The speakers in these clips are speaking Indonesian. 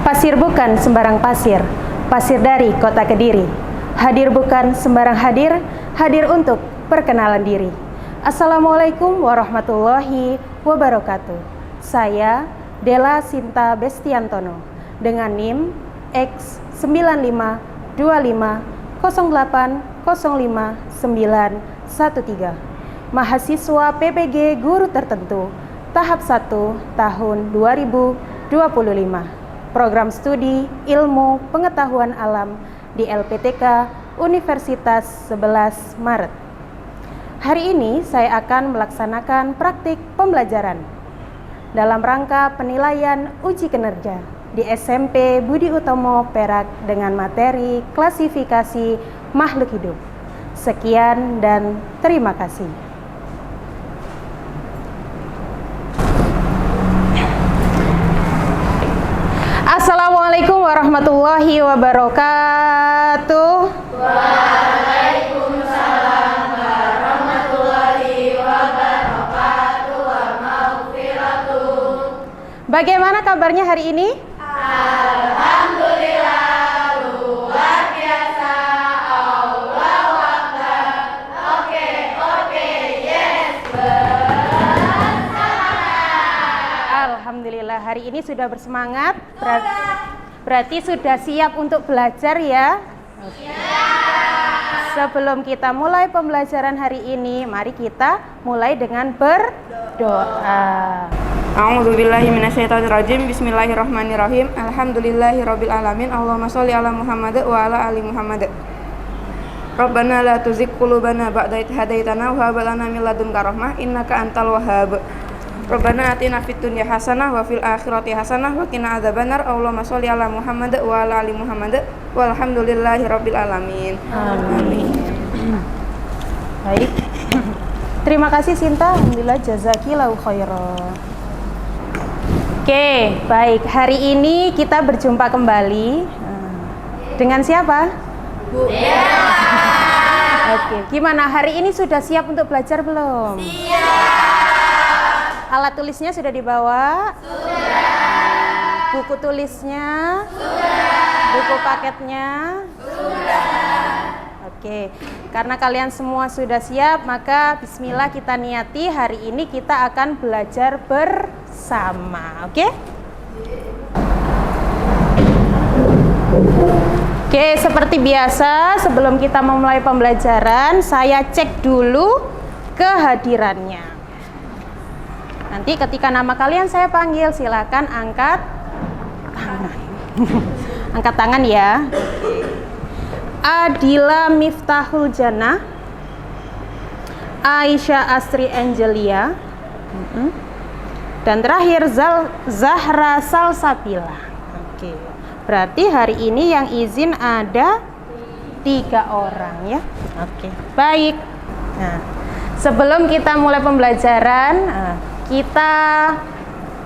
Pasir bukan sembarang pasir, pasir dari kota Kediri. Hadir bukan sembarang hadir, hadir untuk perkenalan diri. Assalamualaikum warahmatullahi wabarakatuh. Saya Della Sinta Bestiantono dengan NIM X952508055913, mahasiswa PPG Guru Tertentu tahap 1 tahun 2025, program studi Ilmu Pengetahuan Alam di LPTK Universitas 11 Maret. Hari ini saya akan melaksanakan praktik pembelajaran dalam rangka penilaian uji kinerja di SMP Budi Utomo Perak dengan materi klasifikasi makhluk hidup. Sekian dan terima kasih. Assalamualaikum warahmatullahi wabarakatuh. Waalaikumsalam warahmatullahi wabarakatuh wa maghfiratuh. Bagaimana kabarnya hari ini? Alhamdulillah, luar biasa. Allahu Akbar. Oke, yes, bersemangat. Alhamdulillah, hari ini sudah bersemangat. Berarti sudah siap untuk belajar ya? Sebelum kita mulai pembelajaran hari ini, mari kita mulai dengan berdoa. A'udzubillahi minasyaitonirrajim. Bismillahirrahmanirrahim. Alhamdulillahirabbil alamin. Allahumma sholli ala Muhammad wa ala ali Muhammad. Rabbana la tuzigh qulubana ba'da idh hadaitana wa hab lana min ladunka rahmah innaka antal wahhab. Rabbana atina fid dunya hasanah wa fil akhirati hasanah wa qina adzabannar. Allahumma sholli ala Muhammad wa ala ali Muhammad. Walhamdulillahirabbil alamin. Amin. Baik. Terima kasih Sinta. Alhamdulillah, jazakillahu khairan. Oke, baik. Hari ini kita berjumpa kembali dengan siapa? Bu Della. Oke, gimana hari ini sudah siap untuk belajar belum? Siap. Alat tulisnya sudah dibawa? Sudah. Buku tulisnya? Sudah. Buku paketnya? Sudah. Oke, karena kalian semua sudah siap, maka bismillah kita niati hari ini kita akan belajar bersama, oke? Oke, seperti biasa sebelum kita memulai pembelajaran, saya cek dulu kehadirannya. Nanti ketika nama kalian saya panggil, silakan angkat tangan. Angkat tangan ya. Adila Miftahul Jannah, Aisyah Asri Angelia, dan terakhir Zahra Salsabila. Oke, berarti hari ini yang izin ada 3 orang ya. Oke, baik. Nah, sebelum kita mulai pembelajaran, kita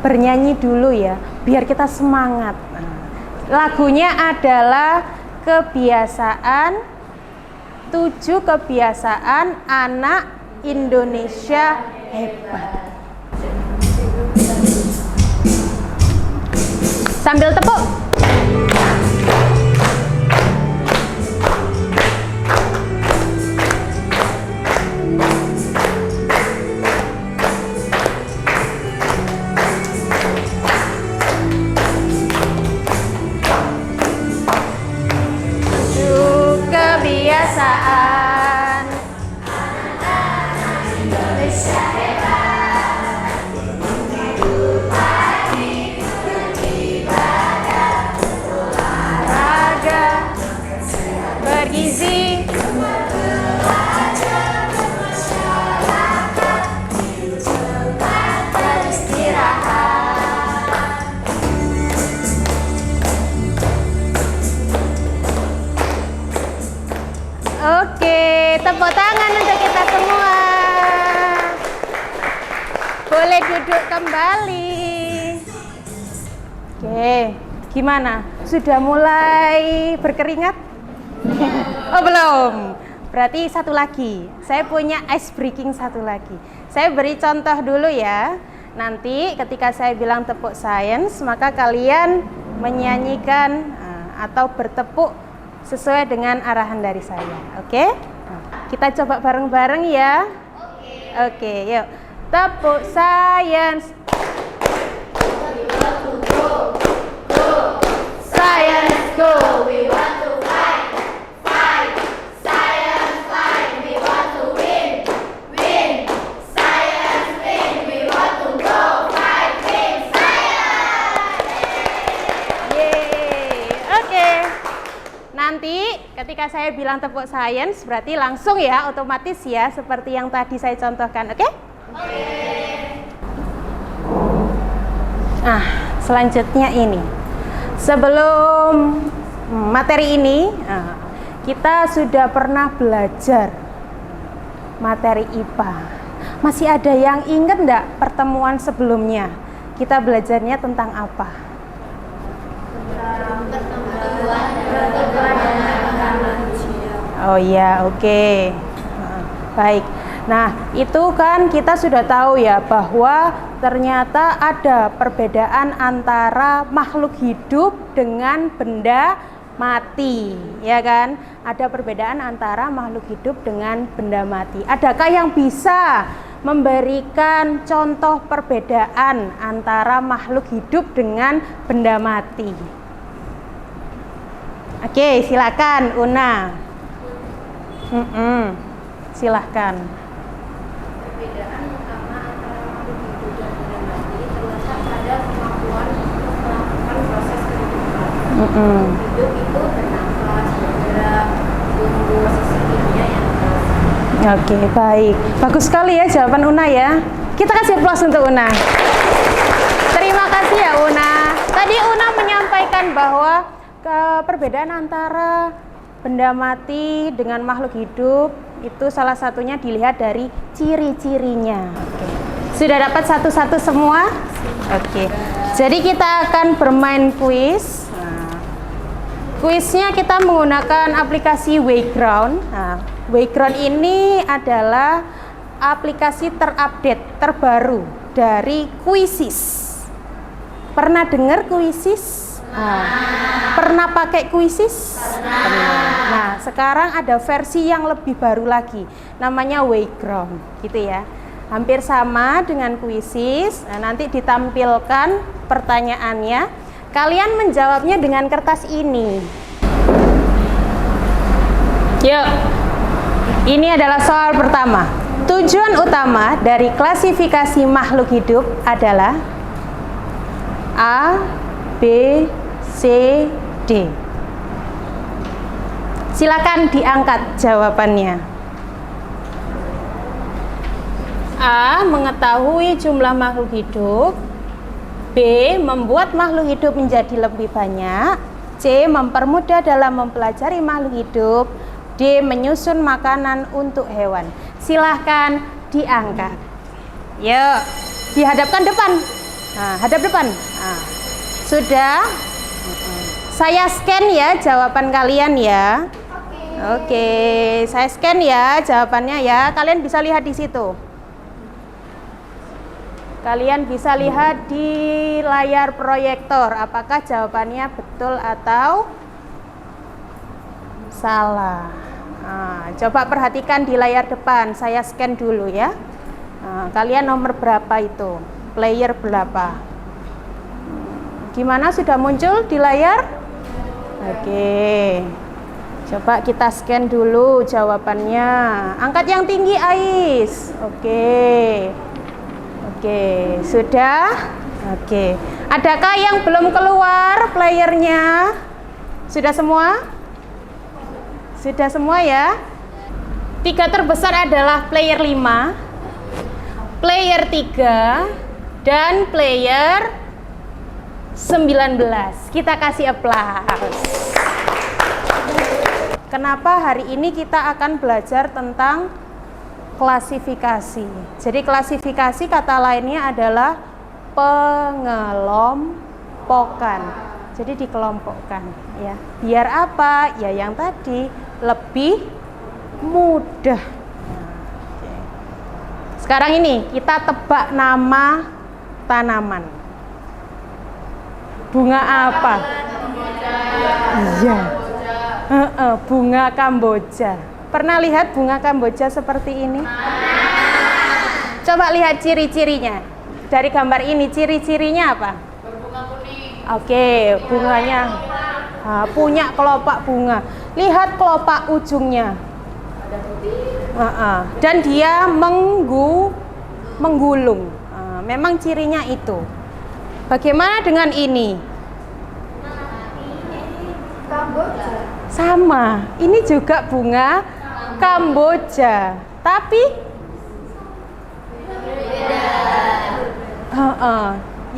bernyanyi dulu ya, biar kita semangat. Lagunya adalah kebiasaan 7 kebiasaan anak Indonesia hebat. Sambil tepuk. Kebiasaan Indonesia hebat, hidup pagi, beribadah, olahraga, bergizi, belajar, bermasyarakat, cepat beristirahat. Oke, tepuk tangan untuk kita semua. Boleh duduk kembali. Oke, gimana? Sudah mulai berkeringat? Oh belum. Berarti satu lagi. Saya punya ice breaking satu lagi. Saya beri contoh dulu ya. Nanti ketika saya bilang tepuk sains, maka kalian menyanyikan atau bertepuk sesuai dengan arahan dari saya. Oke? Kita coba bareng-bareng ya. Oke, yuk. Tepuk science. Science go, we want to fight, fight. Science fight, we want to win, win. Science win, we want to go fight, win. Science. Yeay. Oke. Nanti ketika saya bilang tepuk science berarti langsung ya, otomatis ya, seperti yang tadi saya contohkan. Oke? Nah, selanjutnya ini. Sebelum materi ini, kita sudah pernah belajar materi IPA. Masih ada yang ingat enggak pertemuan sebelumnya? Kita belajarnya tentang apa? Oh iya, oke. Baik. Nah, itu kan kita sudah tahu ya bahwa ternyata ada perbedaan antara makhluk hidup dengan benda mati, ya kan? Ada perbedaan antara makhluk hidup dengan benda mati. Adakah yang bisa memberikan contoh perbedaan antara makhluk hidup dengan benda mati? Oke, silakan Una. Silahkan. Perbedaan utama antara makhluk hidup dan benda mati terletak pada kemampuan untuk melakukan proses kehidupan. Hidup itu bernafas, bergerak, tumbuh, sisi kimia yang terasa. Oke, baik. Bagus sekali ya jawaban Una ya. Kita kasih aplaus untuk Una. Terima kasih ya Una. Tadi Una menyampaikan bahwa perbedaan antara benda mati dengan makhluk hidup itu salah satunya dilihat dari ciri-cirinya. Oke. Sudah dapat satu-satu semua? Oke. Jadi kita akan bermain kuis. Kuisnya kita menggunakan aplikasi Wayground. Wayground ini adalah aplikasi terupdate, terbaru dari Quizzes. Pernah dengar Quizzes? Pernah pakai Quizzes? Nah, sekarang ada versi yang lebih baru lagi, namanya Wayground, gitu ya. Hampir sama dengan Quizzes. Nah, nanti ditampilkan pertanyaannya. Kalian menjawabnya dengan kertas ini. Yuk, ini adalah soal pertama. Tujuan utama dari klasifikasi makhluk hidup adalah A, B, C, D. Silakan diangkat jawabannya. A. Mengetahui jumlah makhluk hidup. B. Membuat makhluk hidup menjadi lebih banyak. C. Mempermudah dalam mempelajari makhluk hidup. D. Menyusun makanan untuk hewan. Silahkan diangkat. Yuk, dihadapkan depan. Nah, hadap depan. Nah, sudah. Saya scan ya jawaban kalian ya. Oke, saya scan ya jawabannya ya. Kalian bisa lihat di situ. Kalian bisa lihat di layar proyektor apakah jawabannya betul atau salah. Nah, coba perhatikan di layar depan. Saya scan dulu ya. Nah, kalian nomor berapa itu? Player berapa? Gimana, sudah muncul di layar? Oke. Coba kita scan dulu jawabannya. Angkat yang tinggi, Ais. Oke. Oke, sudah? Oke. Adakah yang belum keluar playernya? Sudah semua? Sudah semua ya? 3 terbesar adalah player 5, player 3, dan player 19. Kita kasih aplaus. Kenapa hari ini kita akan belajar tentang klasifikasi? Jadi klasifikasi kata lainnya adalah pengelompokan. Jadi dikelompokkan ya. Biar apa? Ya yang tadi, lebih mudah. Sekarang ini kita tebak nama tanaman. Bunga apa? Iya. Bunga Kamboja. Pernah lihat bunga Kamboja seperti ini? Coba lihat ciri-cirinya. Dari gambar ini ciri-cirinya apa? Berbunga kuning. Oke, bunganya punya kelopak bunga. Lihat kelopak ujungnya. Dan dia menggulung. Memang cirinya itu. Bagaimana dengan ini? Kamboja. Sama. Ini juga bunga Kamboja. Tapi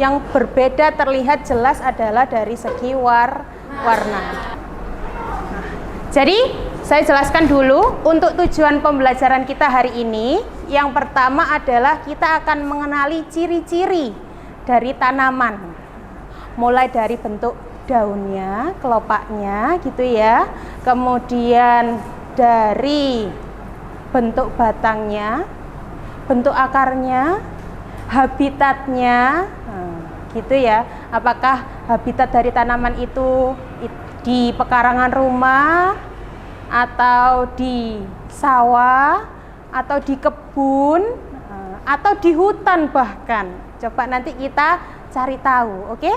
yang berbeda terlihat jelas adalah dari segi warna. Jadi saya jelaskan dulu untuk tujuan pembelajaran kita hari ini. Yang pertama adalah kita akan mengenali ciri-ciri dari tanaman, mulai dari bentuk daunnya, kelopaknya gitu ya, kemudian dari bentuk batangnya, bentuk akarnya, habitatnya, gitu ya. Apakah habitat dari tanaman itu di pekarangan rumah, atau di sawah, atau di kebun, atau di hutan bahkan. Coba nanti kita cari tahu, oke?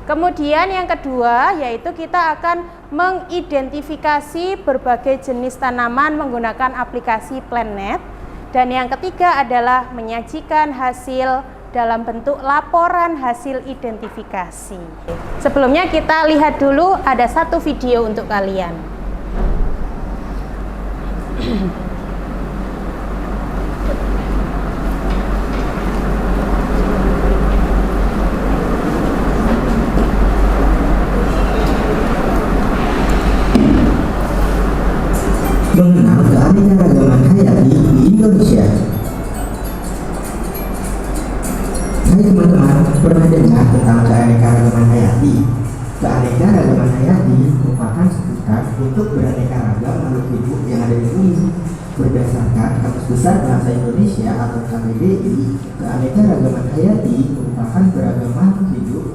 Kemudian yang kedua yaitu kita akan mengidentifikasi berbagai jenis tanaman menggunakan aplikasi PlantNet. Dan yang ketiga adalah menyajikan hasil dalam bentuk laporan hasil identifikasi. Sebelumnya kita lihat dulu ada satu video untuk kalian. Mengenal keanekaragaman hayati di Indonesia. Hai teman-teman, pernah dengar tentang keanekaragaman hayati? Keanekaragaman hayati merupakan sebutan untuk beraneka ragam makhluk hidup yang ada di bumi. Berdasarkan Kamus Besar Bahasa Indonesia atau KBBI, keanekaragaman hayati merupakan beragam makhluk hidup.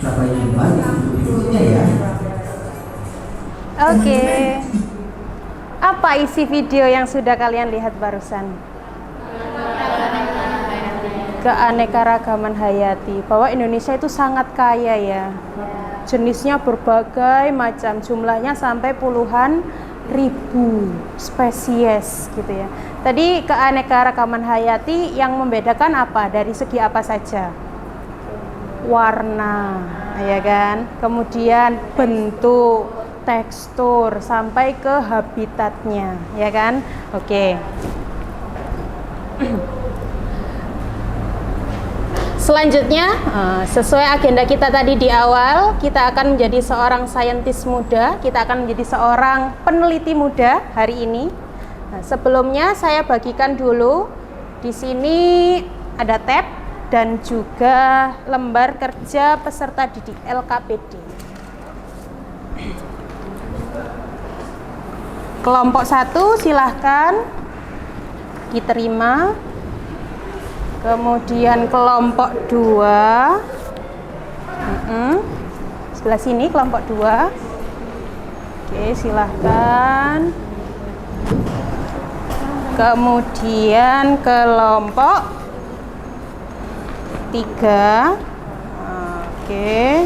Sampai jumpa di video berikutnya ya. Oke. Apa isi video yang sudah kalian lihat barusan? Keanekaragaman hayati. Bahwa Indonesia itu sangat kaya ya. Jenisnya berbagai macam, jumlahnya sampai puluhan ribu spesies gitu ya. Tadi keanekaragaman hayati yang membedakan apa? Dari segi apa saja? Warna, ya kan? Kemudian bentuk, tekstur, sampai ke habitatnya, ya kan? Oke. Selanjutnya, sesuai agenda kita tadi di awal, kita akan menjadi seorang saintis muda, kita akan menjadi seorang peneliti muda hari ini. Nah, sebelumnya saya bagikan dulu di sini ada tab dan juga lembar kerja peserta didik LKPD. Kelompok 1 silahkan diterima. Kemudian kelompok 2 sebelah sini kelompok 2. Oke, silahkan. Kemudian kelompok 3. Oke.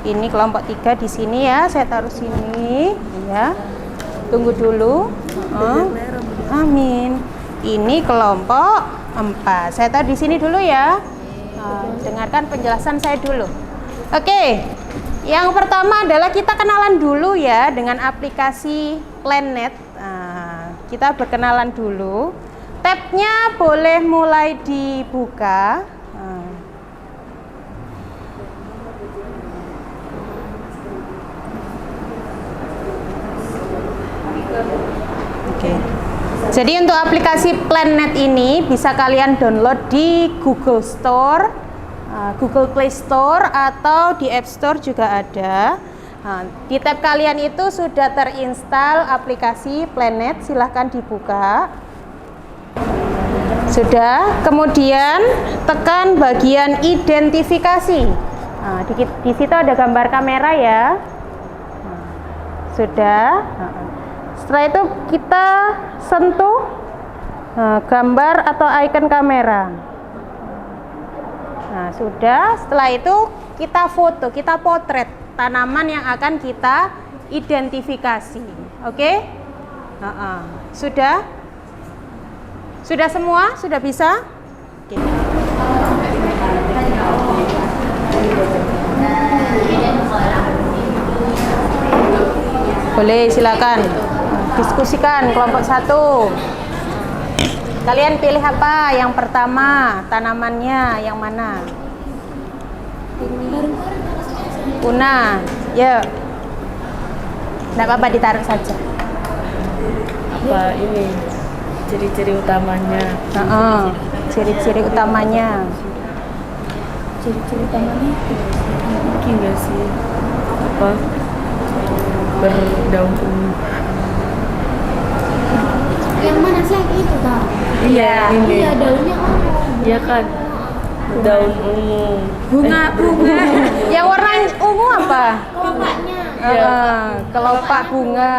Ini kelompok 3 di sini ya, saya taruh sini ya. Tunggu dulu. Amin. Ini kelompok 4. Saya taruh di sini dulu ya. Dengarkan penjelasan saya dulu. Oke. Yang pertama adalah kita kenalan dulu ya dengan aplikasi PlantNet. Kita berkenalan dulu. Tabnya boleh mulai dibuka. Oke. Jadi untuk aplikasi PlantNet ini bisa kalian download di Google Store, Google Play Store, atau di App Store juga ada. Di tab kalian itu sudah terinstal aplikasi PlantNet, silahkan dibuka. Sudah, kemudian tekan bagian identifikasi. Nah, di situ ada gambar kamera ya. Nah, sudah. Setelah itu kita sentuh gambar atau icon kamera. Nah, sudah. Setelah itu kita foto, kita potret tanaman yang akan kita identifikasi. Oke? Sudah? Sudah semua? Sudah bisa? Oke. Boleh, silakan diskusikan kelompok 1. Kalian pilih apa? Yang pertama, tanamannya yang mana? Una, ya. Tidak apa-apa, ditaruh saja. Apa ini ciri-ciri utamanya? Ciri-ciri utamanya. Ciri-ciri utamanya mungkin nggak sih? Apa? Berdaun ungu. Yang mana sih yang itu Kak? Iya, ini. Iya, daunnya ungu. Iya kan? Daun ungu. Bunga. Yang warna ungu apa? Kelompoknya. Kelopak bunga.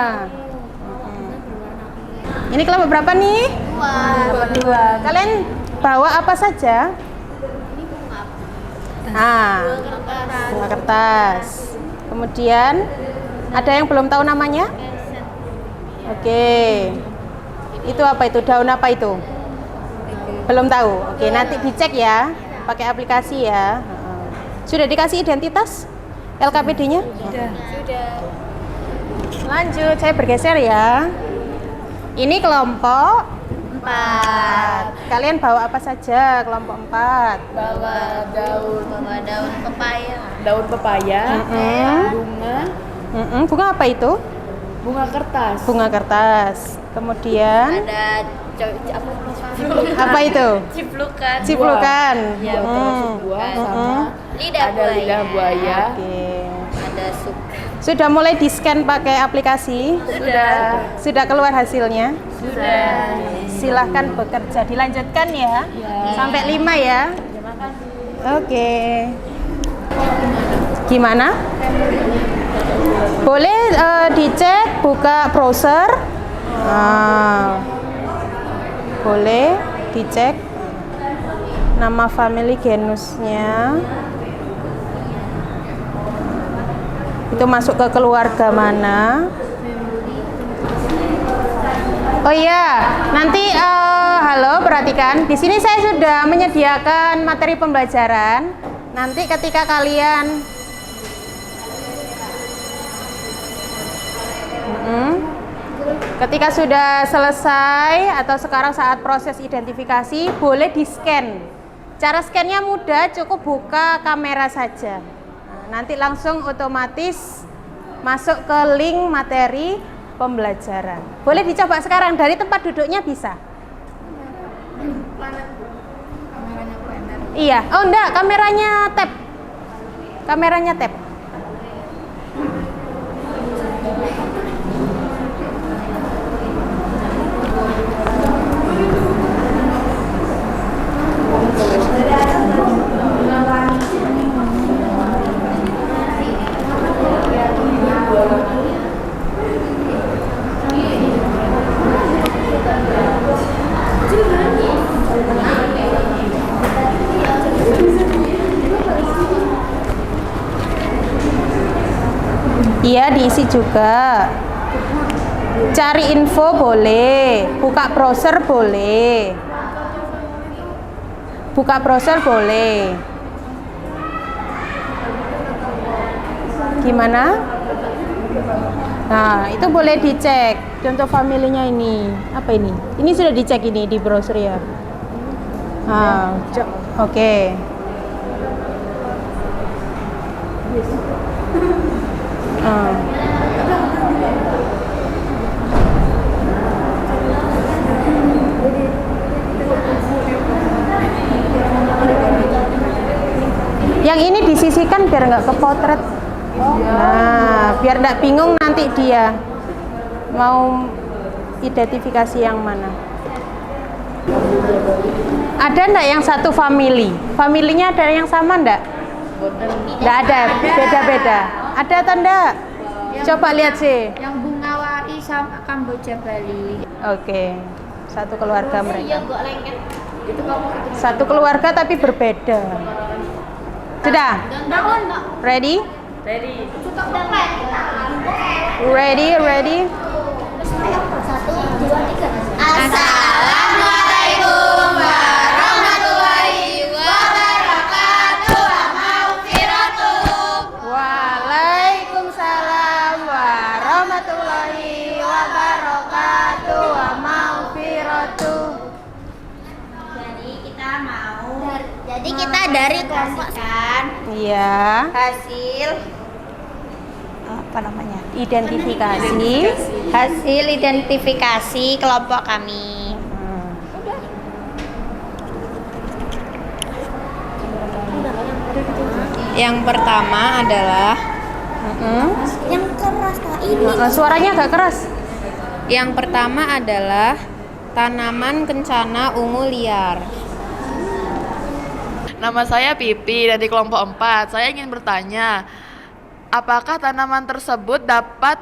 Ini kelompok berapa nih? Kelompok 2. Kalian bawa apa saja? Bunga kertas. Kemudian ada yang belum tahu namanya? Oke. Itu apa itu? Daun apa itu? Belum tahu. Oke, nanti dicek ya, pakai aplikasi ya. Sudah dikasih identitas LKPD-nya? Sudah. Lanjut, saya bergeser ya. Ini kelompok 4. Kalian bawa apa saja kelompok 4? Bawa daun Pepaya. daun pepaya, bunga, Bunga apa itu? bunga kertas. Bunga kertas. Kemudian Ada apa itu? ciplukan. Ciplukan. Ya, termasuk buah sama Lidah ada lidah buaya. Oke. Ada sup. Sudah mulai di-scan pakai aplikasi? Sudah keluar hasilnya? Sudah. Silahkan bekerja. Dilanjutkan ya. Sampai 5 ya. Oke. Gimana? Boleh dicek, buka browser. Boleh dicek nama family genusnya. Itu masuk ke keluarga mana? Oh iya, nanti halo, perhatikan. Di sini saya sudah menyediakan materi pembelajaran. Nanti ketika kalian ketika sudah selesai atau sekarang saat proses identifikasi, boleh di-scan. Cara scan-nya mudah, cukup buka kamera saja. Nanti langsung otomatis masuk ke link materi pembelajaran. Boleh dicoba sekarang dari tempat duduknya bisa. Iya, oh enggak, kameranya tap. Kameranya tap. Iya, diisi juga. Cari info boleh, buka browser boleh. Buka browser boleh. Gimana? Nah, itu boleh dicek. Contoh familinya ini. Apa ini? Ini sudah dicek ini di browser ya. Oke. Yang ini disisihkan biar nggak kepotret. Nah, biar nggak bingung nanti dia mau identifikasi yang mana. Ada nggak yang satu family? Familinya ada yang sama nggak? Nggak ada, beda-beda. Ada atau enggak? Coba lihat sih. Yang bunga wari sama Kamboja Bali. Oke, satu keluarga Iya, mereka. kok lengket. Itu kamu Satu keluarga tapi berbeda. Sudah? Ready? Ready? Assalamualaikum warahmatullahi wabarakatuh. Maghfiratuh. Waalaikumsalam warahmatullahi wabarakatuh. Wa maghfiratuh. Jadi kita dari kelompok kan Iya. hasil apa namanya? Identifikasi. Hasil identifikasi kelompok kami. Yang pertama adalah Yang keras ini. Suaranya agak keras. Yang pertama adalah tanaman kencana ungu liar. Nama saya Pipi dari kelompok 4. Saya ingin bertanya, apakah tanaman tersebut dapat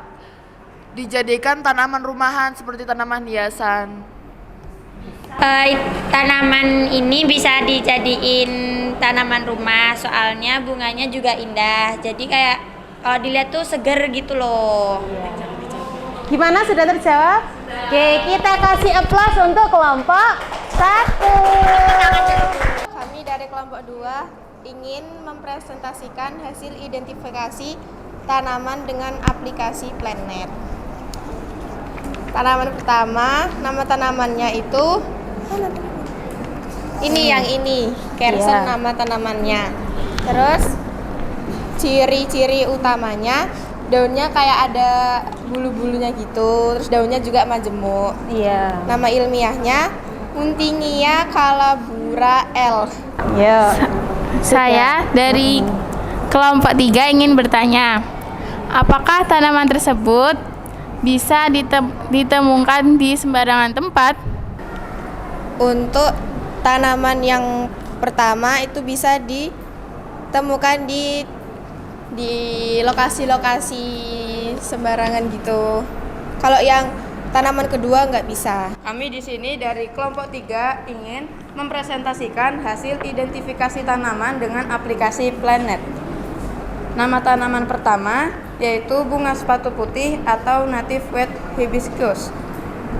dijadikan tanaman rumahan seperti tanaman hiasan? Tanaman ini bisa dijadiin tanaman rumah, soalnya bunganya juga indah. Jadi kayak kalau dilihat tuh seger gitu loh. Gimana, sudah terjawab? Oke, kita kasih aplaus untuk kelompok 1. Kami dari kelompok 2 ingin mempresentasikan hasil identifikasi tanaman dengan aplikasi Planet. Tanaman pertama, nama tanamannya itu yang ini, Kersen Iya. nama tanamannya. Terus ciri-ciri utamanya, daunnya kayak ada bulu-bulunya gitu, terus daunnya juga majemuk. Iya. Nama ilmiahnya Muntingia calabura L. Ya. Saya dari kelompok 3 ingin bertanya, apakah tanaman tersebut bisa ditemukan di sembarangan tempat? Untuk tanaman yang pertama itu bisa ditemukan di lokasi-lokasi sembarangan gitu. Kalau yang tanaman kedua nggak bisa. Kami di sini dari kelompok 3 ingin mempresentasikan hasil identifikasi tanaman dengan aplikasi Planet. Nama tanaman pertama yaitu bunga sepatu putih atau native wet hibiscus.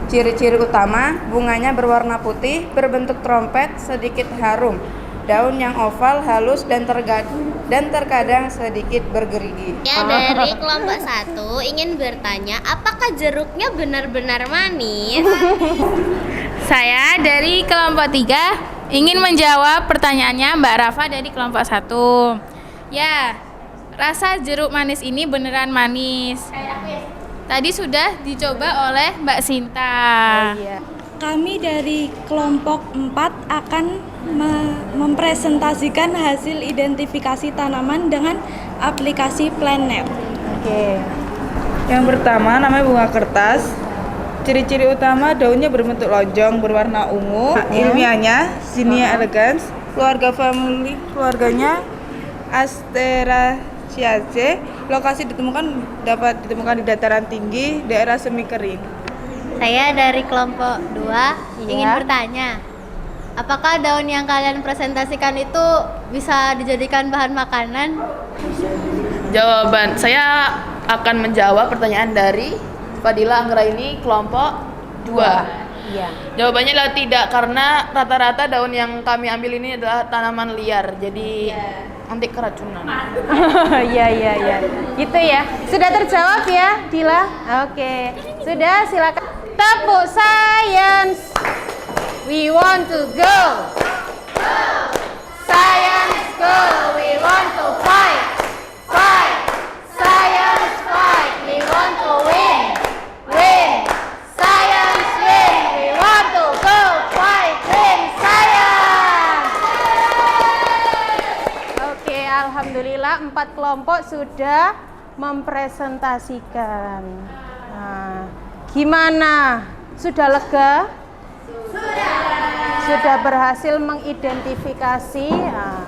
Ciri-ciri utama, bunganya berwarna putih, berbentuk trompet, sedikit harum. Daun yang oval, halus, dan terkadang sedikit bergerigi. Ya, dari kelompok 1 ingin bertanya, apakah jeruknya benar-benar manis? Saya dari kelompok 3 ingin menjawab pertanyaannya Mbak Rafa dari kelompok 1. Ya, rasa jeruk manis ini beneran manis. Tadi sudah dicoba oleh Mbak Sinta. Iya. Kami dari kelompok 4 akan mempresentasikan hasil identifikasi tanaman dengan aplikasi Planet. Oke. Yang pertama namanya bunga kertas. Ciri-ciri utama daunnya berbentuk lonjong berwarna ungu. Ilmiahnya Zinnia elegans. Keluarganya Asteraceae. Lokasi dapat ditemukan di dataran tinggi, daerah semi kering. Saya dari kelompok 2 ingin bertanya, apakah daun yang kalian presentasikan itu bisa dijadikan bahan makanan? Jawaban saya akan menjawab pertanyaan dari Fadila Anggraini kelompok 2. Iya. Jawabannya adalah tidak, karena rata-rata daun yang kami ambil ini adalah tanaman liar, jadi anti keracunan. Iya. Gitu ya. Sudah terjawab ya, Dila? Oke. Sudah, silakan. Tepuk science. We want to go. Science go. We want to fight. Science fight. We want to win. Science win. We want to go fight. Win science. Oke, alhamdulillah 4 kelompok sudah mempresentasikan. Nah, gimana? Sudah lega? Sudah berhasil mengidentifikasi. Nah.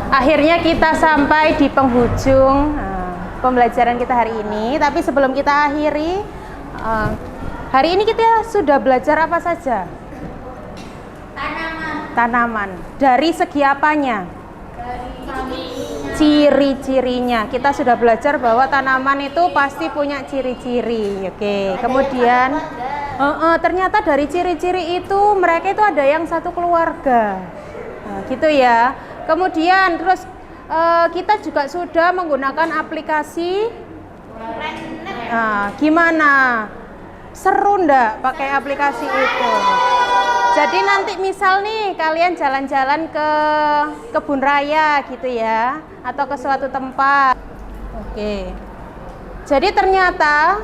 Akhirnya kita sampai di penghujung pembelajaran kita hari ini. Tapi sebelum kita akhiri, hari ini kita sudah belajar apa saja? Tanaman. Dari segi apanya? Ciri-cirinya. Kita sudah belajar bahwa tanaman itu pasti punya ciri-ciri. Oke. Kemudian ternyata dari ciri-ciri itu mereka itu ada yang satu keluarga. Nah, gitu ya. Kemudian terus kita juga sudah menggunakan aplikasi. Nah, gimana? Seru ndak pakai aplikasi itu? Jadi nanti misal nih kalian jalan-jalan ke kebun raya gitu ya, atau ke suatu tempat. Oke. Jadi ternyata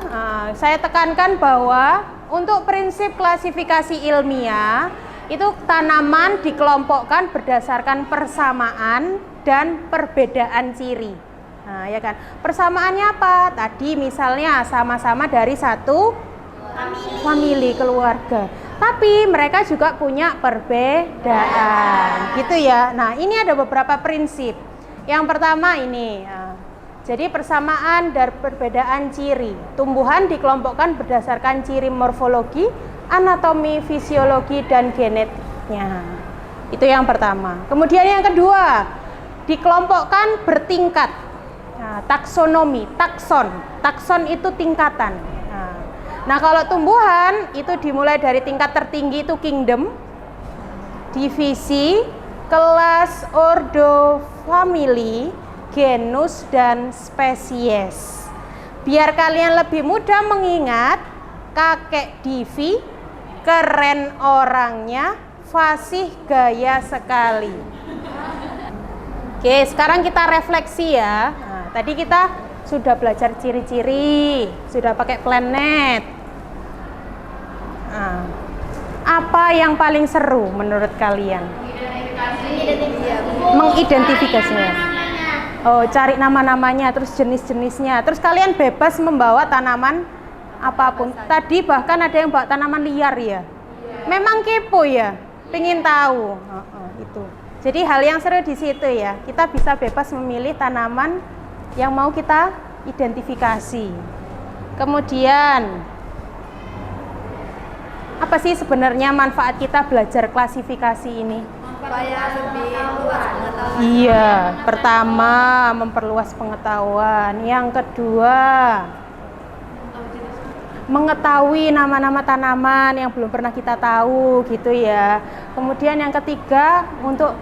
saya tekankan bahwa untuk prinsip klasifikasi ilmiah itu tanaman dikelompokkan berdasarkan persamaan dan perbedaan ciri. Nah, ya kan. Persamaannya apa? Tadi misalnya sama-sama dari satu famili keluarga. Tapi mereka juga punya perbedaan, gitu ya. Nah, ini ada beberapa prinsip. Yang pertama ini, jadi persamaan dan perbedaan ciri. Tumbuhan dikelompokkan berdasarkan ciri morfologi, anatomi, fisiologi, dan genetiknya. Itu yang pertama. Kemudian yang kedua, dikelompokkan bertingkat. Nah, taksonomi, takson itu tingkatan. Nah, kalau tumbuhan itu dimulai dari tingkat tertinggi itu kingdom, divisi, kelas, ordo, famili, genus, dan spesies. Biar kalian lebih mudah mengingat, kakek Divi, keren orangnya, fasih gaya sekali. Oke, sekarang kita refleksi ya. Nah, tadi kita sudah belajar ciri-ciri, sudah pakai planet. Nah, apa yang paling seru menurut kalian? Mengidentifikasinya. Oh, cari nama-namanya, terus jenis-jenisnya. Terus kalian bebas membawa tanaman apapun. Tadi bahkan ada yang bawa tanaman liar ya. Memang kepo ya, pengen tahu. Itu. Jadi hal yang seru di situ ya. Kita bisa bebas memilih tanaman yang mau kita identifikasi. Kemudian apa sih sebenarnya manfaat kita belajar klasifikasi ini? Supaya lebih luas pengetahuan. Iya, pertama memperluas pengetahuan. Yang kedua, mengetahui nama-nama tanaman yang belum pernah kita tahu gitu ya. Kemudian yang ketiga, untuk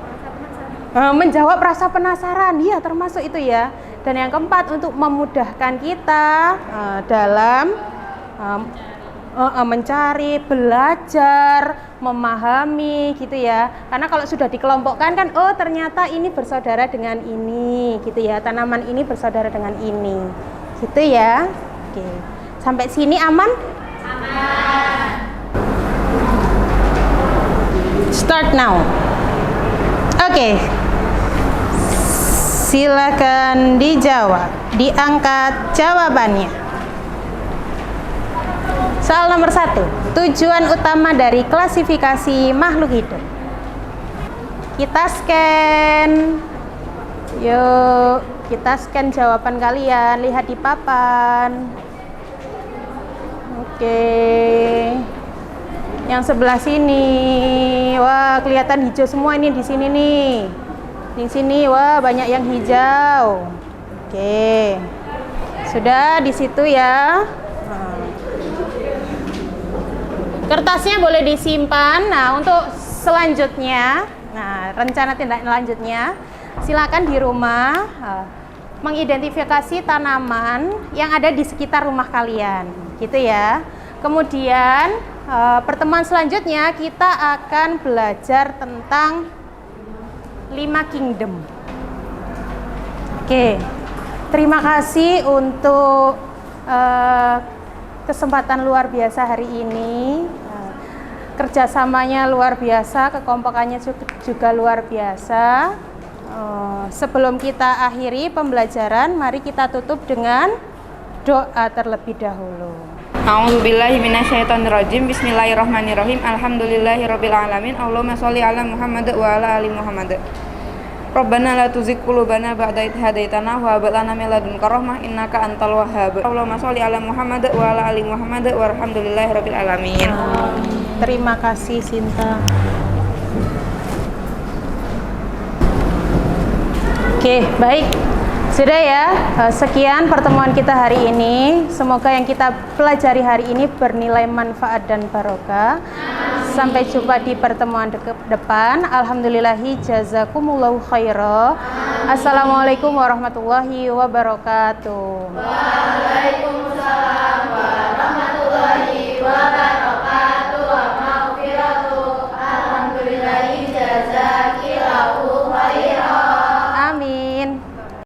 menjawab rasa penasaran. Iya, termasuk itu ya. Dan yang keempat, untuk memudahkan kita dalam mencari, belajar, memahami gitu ya. Karena kalau sudah dikelompokkan kan, oh ternyata ini bersaudara dengan ini gitu ya. Tanaman ini bersaudara dengan ini. Gitu ya. Oke. Sampai sini aman? Aman. Start now. Oke. Silakan dijawab, diangkat jawabannya. Soal nomor 1, tujuan utama dari klasifikasi makhluk hidup. Kita scan. Yuk, kita scan jawaban kalian, lihat di papan. Oke. Yang sebelah sini. Wah, kelihatan hijau semua ini di sini nih. Di sini, wah banyak yang hijau. Oke. Sudah di situ ya. Kertasnya boleh disimpan. Nah, untuk selanjutnya, rencana tindak lanjutnya, silakan di rumah mengidentifikasi tanaman yang ada di sekitar rumah kalian, gitu ya. Kemudian pertemuan selanjutnya kita akan belajar tentang 5 kingdom. Oke, terima kasih untuk kesempatan luar biasa hari ini. Kerjasamanya luar biasa, kekompakannya juga luar biasa. Sebelum kita akhiri pembelajaran, mari kita tutup dengan doa terlebih dahulu. A'udzubillahi minasyaitonirrajim. Bismillahirrahmanirrahim. Alhamdulillahirabbil alamin. Allahumma sholli ala Muhammad wa ala ali Muhammad. Rabbana la tuzigh qulubana ba'da idh hadaitana wa hab lana min ladunka rahmah innaka antal wahhab. Allahumma sholli ala Muhammad wa ala ali Muhammad walhamdulillahirabbil alamin. Terima kasih Sinta. Oke, baik. Sudah ya, sekian pertemuan kita hari ini. Semoga yang kita pelajari hari ini bernilai manfaat dan barokah. Sampai jumpa di pertemuan depan. Alhamdulillahi jazakumullahu khairan. Assalamualaikum warahmatullahi wabarakatuh. Waalaikumsalam.